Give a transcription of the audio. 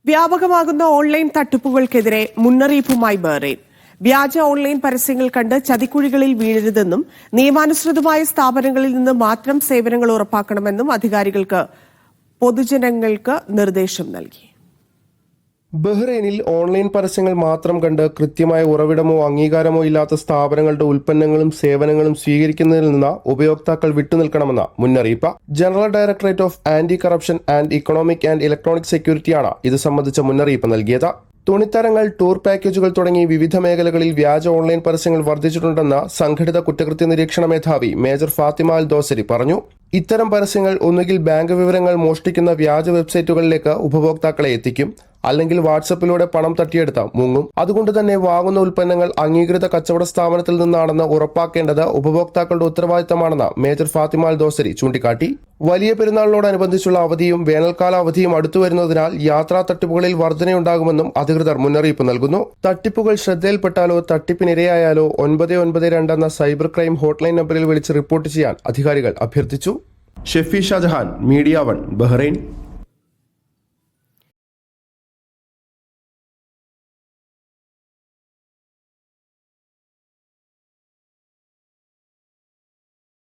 വ്യാപകമാകുന്ന online തട്ടിപ്പുകൾക്കെതിരെ മുന്നറിയിപ്പുമായി Bahrain. വ്യാജ online പരസ്യങ്ങൾ കണ്ട് ചതിക്കുഴികളിൽ വീഴരുതെന്നും നിയമാനുസൃതമായ സ്ഥാപനങ്ങളിൽ നിന്ന് മാത്രം സേവനങ്ങൾ ഉറപ്പാക്കണമെന്നും അധികാരികൾക്ക് പൊതുജനങ്ങൾക്ക് നിർദ്ദേശം നൽകി. ബഹ്റൈനിൽ ഓൺലൈൻ പരസ്യങ്ങൾ മാത്രം കണ്ട് കൃത്യമായ ഉറവിടമോ അംഗീകാരമോ ഇല്ലാത്ത സ്ഥാപനങ്ങളുടെ ഉൽപ്പന്നങ്ങളും സേവനങ്ങളും സ്വീകരിക്കുന്നതിൽ നിന്ന് ഉപയോക്താക്കൾ വിട്ടുനിൽക്കണമെന്ന മുന്നറിയിപ്പ്. General directorate of anti corruption and economic and electronic സെക്യൂരിറ്റിയാണ് ഇത് സംബന്ധിച്ച മുന്നറിയിപ്പ് നൽകിയത്. തുണിത്തരങ്ങൾ, ടൂർ പാക്കേജുകൾ തുടങ്ങി വിവിധ മേഖലകളിൽ വ്യാജ ഓൺലൈൻ പരസ്യങ്ങൾ വർദ്ധിച്ചിട്ടുണ്ടെന്ന് സംഘടിത കുറ്റകൃത്യ നിരീക്ഷണ മേധാവി മേജർ ഫാത്തിമ അൽ ദോസരി പറഞ്ഞു. ഇത്തരം പരസ്യങ്ങൾ ഒന്നുകിൽ ബാങ്ക് വിവരങ്ങൾ മോഷ്ടിക്കുന്ന വ്യാജ വെബ്സൈറ്റുകളിലേക്ക് ഉപഭോക്താക്കളെ എത്തിക്കും, അല്ലെങ്കിൽ വാട്സപ്പിലൂടെ പണം തട്ടിയെടുത്ത് മുങ്ങും. അതുകൊണ്ട് തന്നെ വാങ്ങുന്ന ഉൽപ്പന്നങ്ങൾ അംഗീകൃത കച്ചവട സ്ഥാപനത്തിൽ നിന്നാണെന്ന് ഉറപ്പാക്കേണ്ടത് ഉപഭോക്താക്കളുടെ ഉത്തരവാദിത്തമാണെന്ന് മേജർ ഫാത്തിമ അൽ ദോസരി ചൂണ്ടിക്കാട്ടി. വലിയ പെരുന്നാളിനോടനുബന്ധിച്ചുള്ള അവധിയും വേനൽക്കാല അവധിയും അടുത്തുവരുന്നതിനാൽ യാത്രാ തട്ടിപ്പുകളിൽ വർധനയുണ്ടാകുമെന്നും അധികൃതർ മുന്നറിയിപ്പ് നൽകുന്നു. തട്ടിപ്പുകൾ ശ്രദ്ധയിൽപ്പെട്ടാലോ തട്ടിപ്പിനിരയായാലോ 992 എന്ന സൈബർ ക്രൈം ഹോട്ട്ലൈൻ നമ്പറിൽ വിളിച്ച് റിപ്പോർട്ട് ചെയ്യാൻ അധികാരികൾ അഭ്യർത്ഥിച്ചു. Shefi Shajahan, media 1, Bahrain.